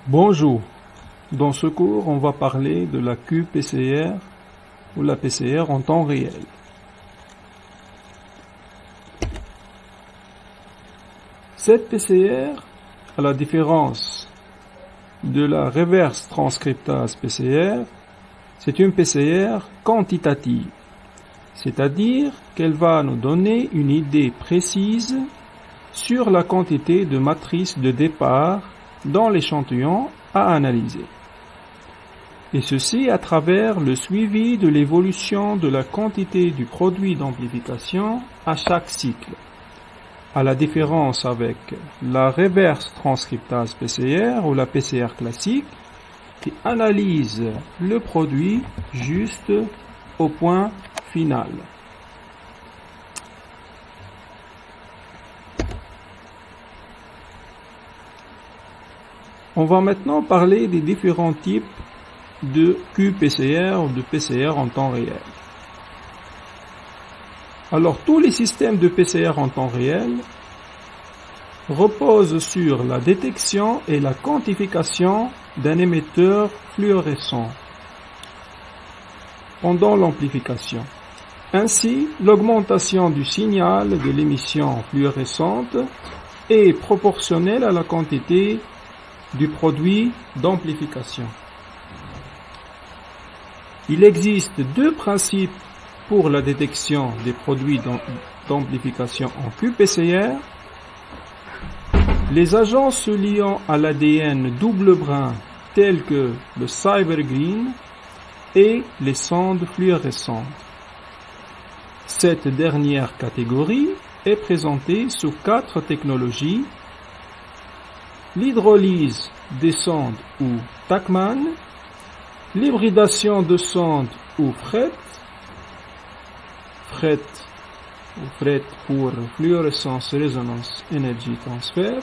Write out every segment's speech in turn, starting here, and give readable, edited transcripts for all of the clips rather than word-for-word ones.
Bonjour, dans ce cours on va parler de la QPCR ou la PCR en temps réel. Cette PCR, à la différence de la reverse transcriptase PCR, c'est une PCR quantitative, c'est-à-dire qu'elle va nous donner une idée précise sur la quantité de matrice de départ dans l'échantillon à analyser. Et ceci à travers le suivi de l'évolution de la quantité du produit d'amplification à chaque cycle. À la différence avec la reverse transcriptase PCR ou la PCR classique qui analyse le produit juste au point final. On va maintenant parler des différents types de QPCR ou de PCR en temps réel. Alors, tous les systèmes de PCR en temps réel reposent sur la détection et la quantification d'un émetteur fluorescent pendant l'amplification. Ainsi, l'augmentation du signal de l'émission fluorescente est proportionnelle à la quantité du produit d'amplification. Il existe deux principes pour la détection des produits d'amplification en QPCR. Les agents se liant à l'ADN double brin tels que le cybergreen et les sondes fluorescentes. Cette dernière catégorie est présentée sous 4 technologies: l'hydrolyse des sondes ou Tachman, l'hybridation de sondes ou FRET pour Fluorescence Resonance Energy Transfer,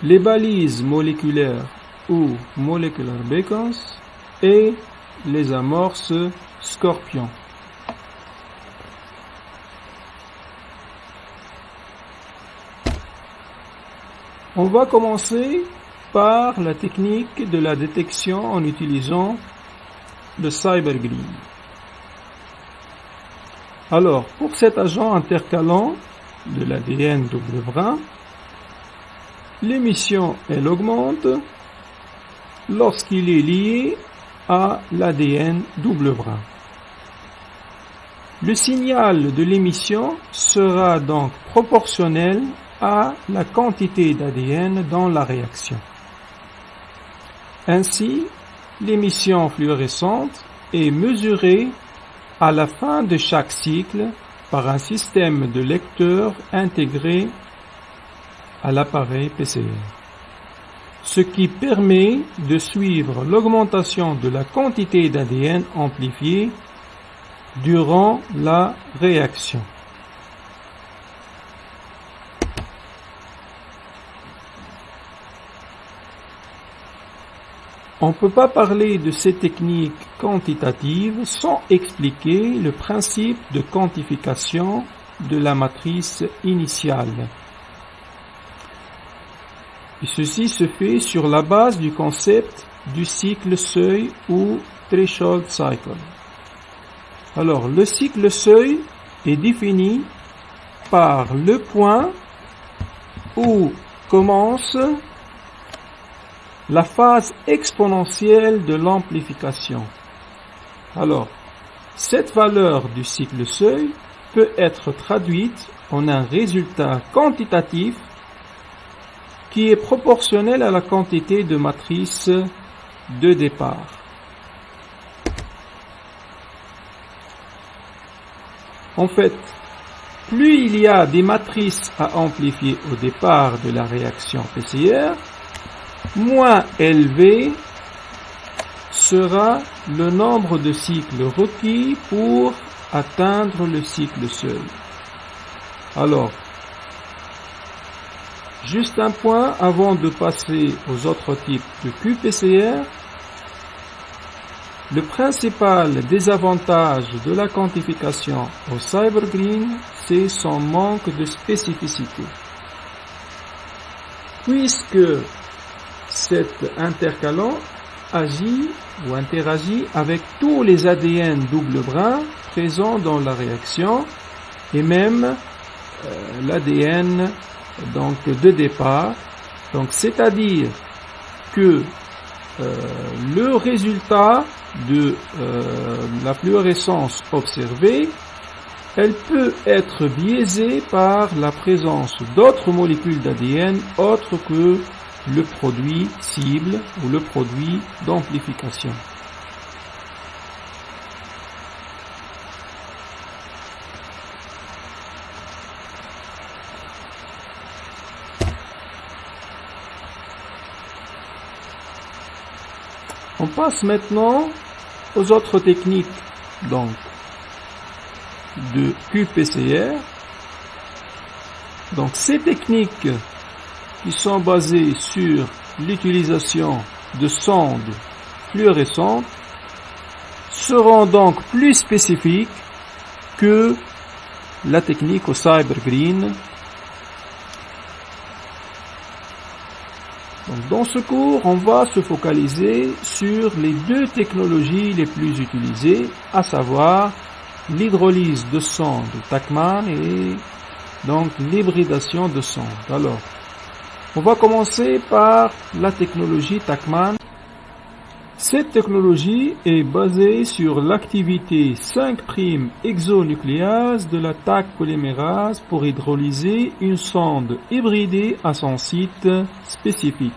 les balises moléculaires ou Molecular Beacons et les amorces Scorpion. On va commencer par la technique de la détection en utilisant le cybergreen. Alors, pour cet agent intercalant de l'ADN double brin, l'émission elle augmente lorsqu'il est lié à l'ADN double brin. Le signal de l'émission sera donc proportionnel à la quantité d'ADN dans la réaction. Ainsi, l'émission fluorescente est mesurée à la fin de chaque cycle par un système de lecteur intégré à l'appareil PCR, ce qui permet de suivre l'augmentation de la quantité d'ADN amplifiée durant la réaction. On ne peut pas parler de ces techniques quantitatives sans expliquer le principe de quantification de la matrice initiale. Et ceci se fait sur la base du concept du cycle seuil ou threshold cycle. Alors, le cycle seuil est défini par le point où commence la phase exponentielle de l'amplification. Alors, cette valeur du cycle seuil peut être traduite en un résultat quantitatif qui est proportionnel à la quantité de matrices de départ. En fait, plus il y a des matrices à amplifier au départ de la réaction PCR, moins élevé sera le nombre de cycles requis pour atteindre le cycle seuil. Alors, juste un point avant de passer aux autres types de QPCR. Le principal désavantage de la quantification au cybergreen, c'est son manque de spécificité. Puisque cet intercalant agit ou interagit avec tous les ADN double brin présents dans la réaction et même l'ADN donc de départ. Donc c'est-à-dire que le résultat de la fluorescence observée, elle peut être biaisée par la présence d'autres molécules d'ADN autres que le produit cible ou le produit d'amplification. On passe maintenant aux autres techniques donc de qPCR. Donc ces techniques qui sont basées sur l'utilisation de sondes fluorescentes seront donc plus spécifiques que la technique au CyberGreen. Donc, dans ce cours, on va se focaliser sur les deux technologies les plus utilisées, à savoir l'hydrolyse de sondes Tachman et donc l'hybridation de sondes. Alors, on va commencer par la technologie Tachman. Cette technologie est basée sur l'activité 5' exonucléase de la Taq polymérase pour hydrolyser une sonde hybridée à son site spécifique.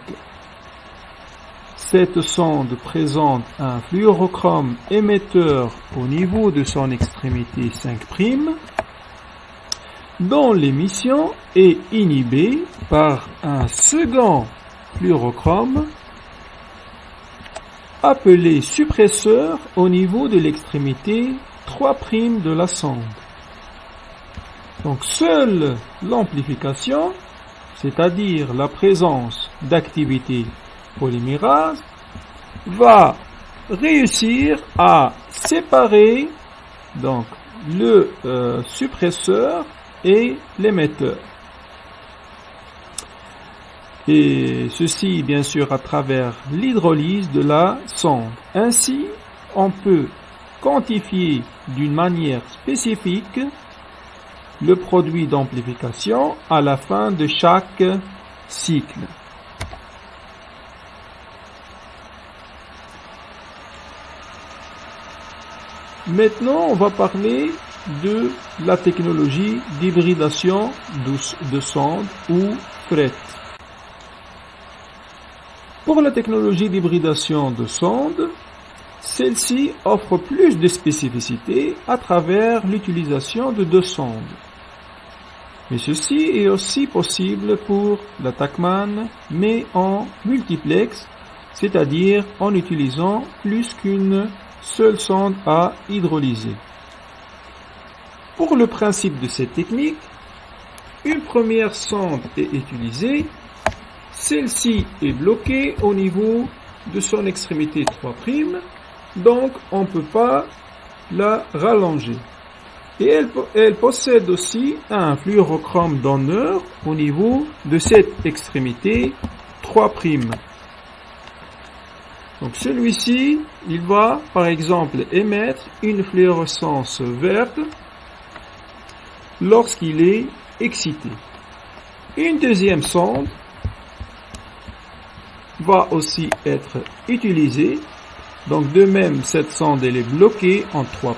Cette sonde présente un fluorochrome émetteur au niveau de son extrémité 5', dont l'émission est inhibée par un second fluorochrome appelé suppresseur au niveau de l'extrémité 3' de la sonde. Donc seule l'amplification, c'est-à-dire la présence d'activité polymérase, va réussir à séparer donc le suppresseur et l'émetteur. Et ceci, bien sûr, à travers l'hydrolyse de la sonde. Ainsi, on peut quantifier d'une manière spécifique le produit d'amplification à la fin de chaque cycle. Maintenant, on va parler de la technologie d'hybridation de sonde ou FRET. Pour la technologie d'hybridation de sonde, celle-ci offre plus de spécificité à travers l'utilisation de deux sondes. Mais ceci est aussi possible pour la Tachman, mais en multiplex, c'est-à-dire en utilisant plus qu'une seule sonde à hydrolyser. Pour le principe de cette technique, une première sonde est utilisée. Celle-ci est bloquée au niveau de son extrémité 3', donc on ne peut pas la rallonger. Et elle possède aussi un fluorochrome donneur au niveau de cette extrémité 3'. Donc celui-ci, il va par exemple émettre une fluorescence verte lorsqu'il est excité. Une deuxième sonde va aussi être utilisée. Donc de même, cette sonde elle est bloquée en 3'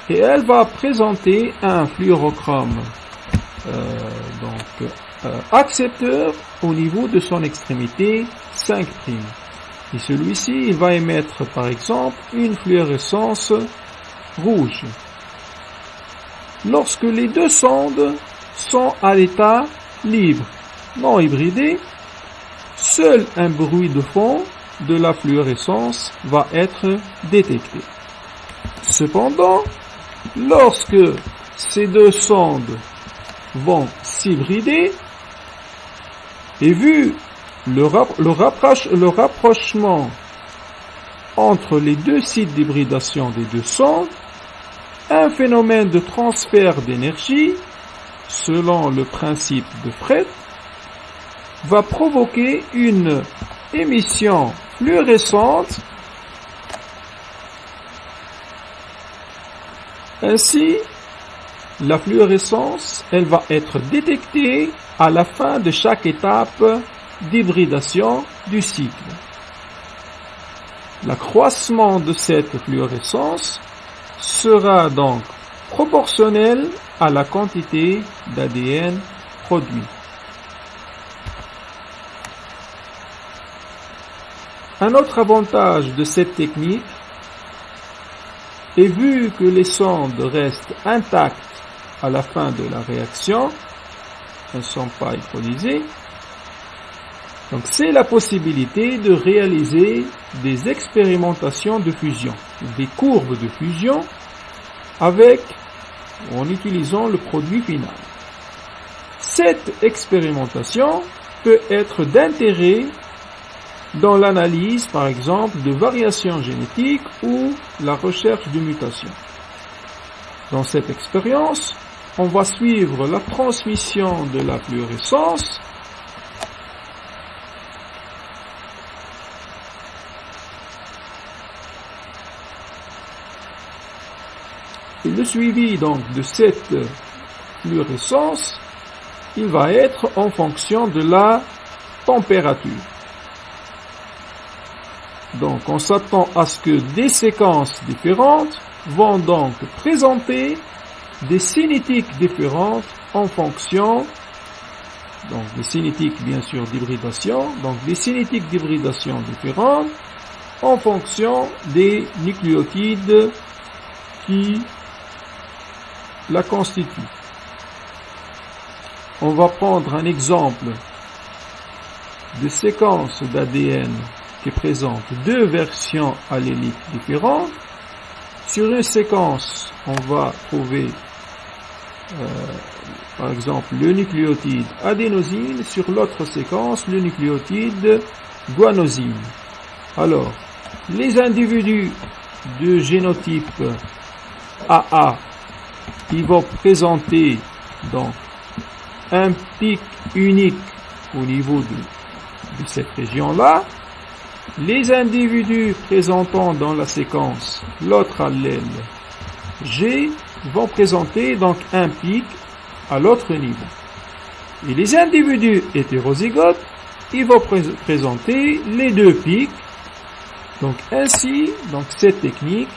et elle va présenter un fluorochrome accepteur au niveau de son extrémité 5'. Et celui-ci, il va émettre par exemple une fluorescence rouge. Lorsque les deux sondes sont à l'état libre, non hybridé, seul un bruit de fond de la fluorescence va être détecté. Cependant, lorsque ces deux sondes vont s'hybrider, et vu le rapprochement entre les deux sites d'hybridation des deux sondes, un phénomène de transfert d'énergie, selon le principe de Fred, va provoquer une émission fluorescente. Ainsi, la fluorescence, elle va être détectée à la fin de chaque étape d'hybridation du cycle. L'accroissement de cette fluorescence sera donc proportionnel à la quantité d'ADN produit. Un autre avantage de cette technique est vu que les sondes restent intactes à la fin de la réaction, elles ne sont pas hydrolysées, donc c'est la possibilité de réaliser des expérimentations de fusion, des courbes de fusion en utilisant le produit final. Cette expérimentation peut être d'intérêt dans l'analyse, par exemple, de variations génétiques ou la recherche de mutations. Dans cette expérience, on va suivre la transmission de la fluorescence et le suivi donc de cette fluorescence, il va être en fonction de la température. Donc on s'attend à ce que des séquences différentes vont donc présenter des cinétiques différentes en fonction, donc des cinétiques bien sûr d'hybridation, donc des cinétiques d'hybridation différentes en fonction des nucléotides qui la constituent. On va prendre un exemple de séquence d'ADN qui présente deux versions alléliques différentes. Sur une séquence, on va trouver par exemple le nucléotide adénosine, sur l'autre séquence le nucléotide guanosine. Alors, les individus de génotype AA, ils vont présenter donc un pic unique au niveau de cette région-là. Les individus présentant dans la séquence l'autre allèle G vont présenter donc un pic à l'autre niveau. Et les individus hétérozygotes, ils vont présenter les deux pics. Donc ainsi, cette technique,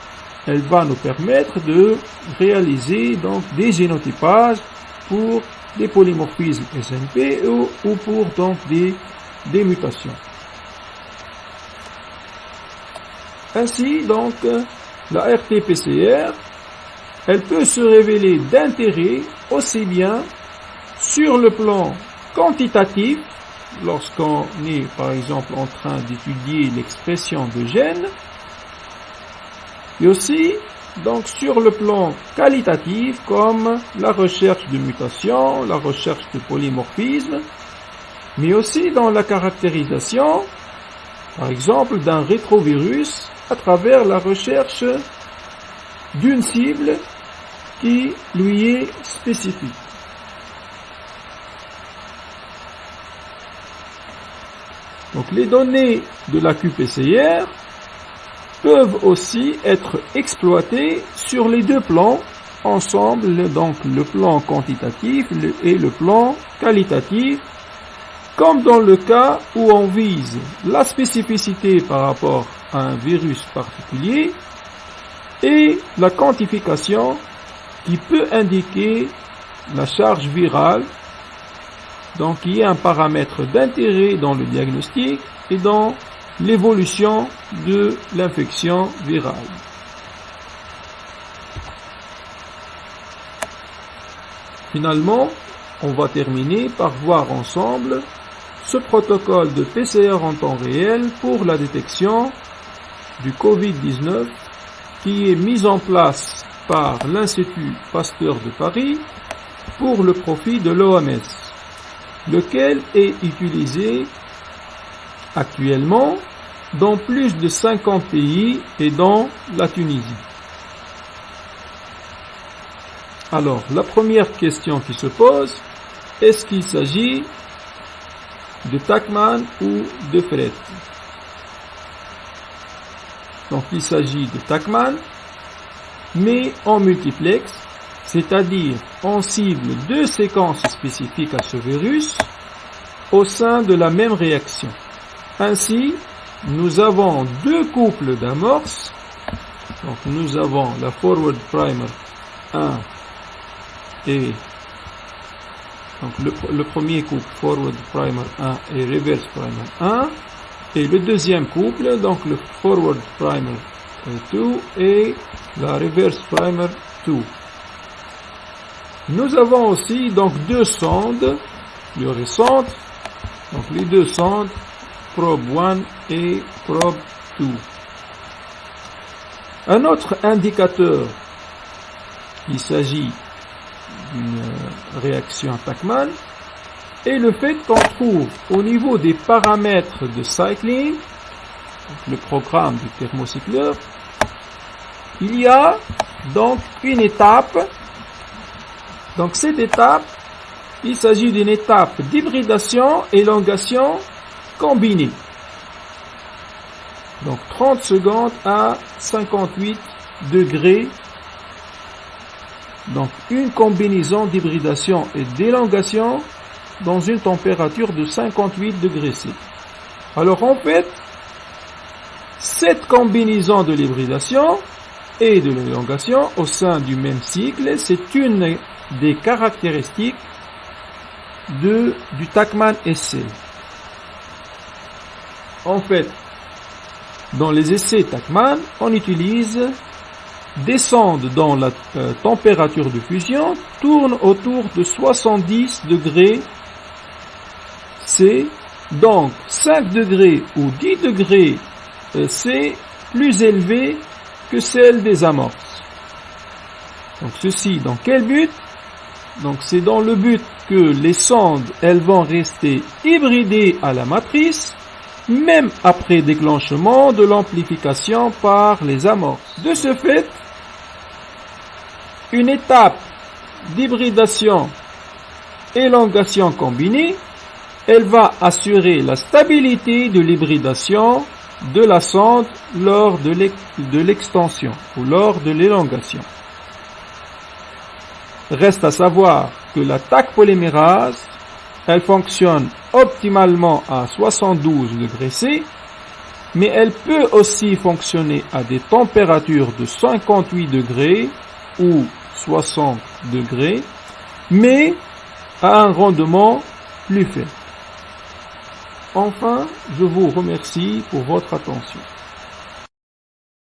elle va nous permettre de réaliser donc des génotypages pour des polymorphismes SNP ou pour donc des mutations. Ainsi, donc, la RT-PCR, elle peut se révéler d'intérêt aussi bien sur le plan quantitatif, lorsqu'on est, par exemple, en train d'étudier l'expression de gènes, et aussi, donc, sur le plan qualitatif, comme la recherche de mutations, la recherche de polymorphisme, mais aussi dans la caractérisation, par exemple, d'un rétrovirus à travers la recherche d'une cible qui lui est spécifique. Donc les données de la qPCR peuvent aussi être exploitées sur les deux plans ensemble, donc le plan quantitatif et le plan qualitatif, comme dans le cas où on vise la spécificité par rapport à un virus particulier et la quantification qui peut indiquer la charge virale, donc qui est un paramètre d'intérêt dans le diagnostic et dans l'évolution de l'infection virale. Finalement, on va terminer par voir ensemble ce protocole de PCR en temps réel pour la détection du Covid-19 qui est mis en place par l'Institut Pasteur de Paris pour le profit de l'OMS, lequel est utilisé actuellement dans plus de 50 pays et dans la Tunisie. Alors, la première question qui se pose, est-ce qu'il s'agit de Tachman ou de Fred? Donc il s'agit de TACMAN, mais en multiplex, c'est-à-dire on cible deux séquences spécifiques à ce virus au sein de la même réaction. Ainsi, nous avons deux couples d'amorces. Donc nous avons la forward primer 1 et donc le premier couple forward primer 1 et reverse primer 1, et le deuxième couple, donc le forward primer 2 et la reverse primer 2. Nous avons aussi donc deux sondes fluorescentes, donc les deux sondes probe 1 et probe 2. Un autre indicateur, il s'agit d'une réaction TACMAN, est le fait qu'on trouve au niveau des paramètres de cycling, le programme du thermocycleur, il y a donc une étape. Donc cette étape, il s'agit d'une étape d'hybridation et élongation combinée. Donc 30 secondes à 58 degrés. Donc une combinaison d'hybridation et d'élongation dans une température de 58 degrés C. Alors en fait, cette combinaison de l'hybridation et de l'élongation au sein du même cycle, c'est une des caractéristiques du TACMAN essai. En fait, dans les essais TACMAN, on utilise des sondes dont la température de fusion tourne autour de 70 degrés C, donc 5 degrés ou 10 degrés C plus élevé que celle des amorces. Donc ceci, dans quel but? Donc c'est dans le but que les sondes, elles vont rester hybridées à la matrice, même après déclenchement de l'amplification par les amorces. De ce fait, une étape d'hybridation élongation combinée, elle va assurer la stabilité de l'hybridation de la sonde lors de l'extension ou lors de l'élongation. Reste à savoir que la TAC polymérase, elle fonctionne optimalement à 72 degrés C, mais elle peut aussi fonctionner à des températures de 58 degrés ou 60 degrés, mais à un rendement plus faible. Enfin, je vous remercie pour votre attention.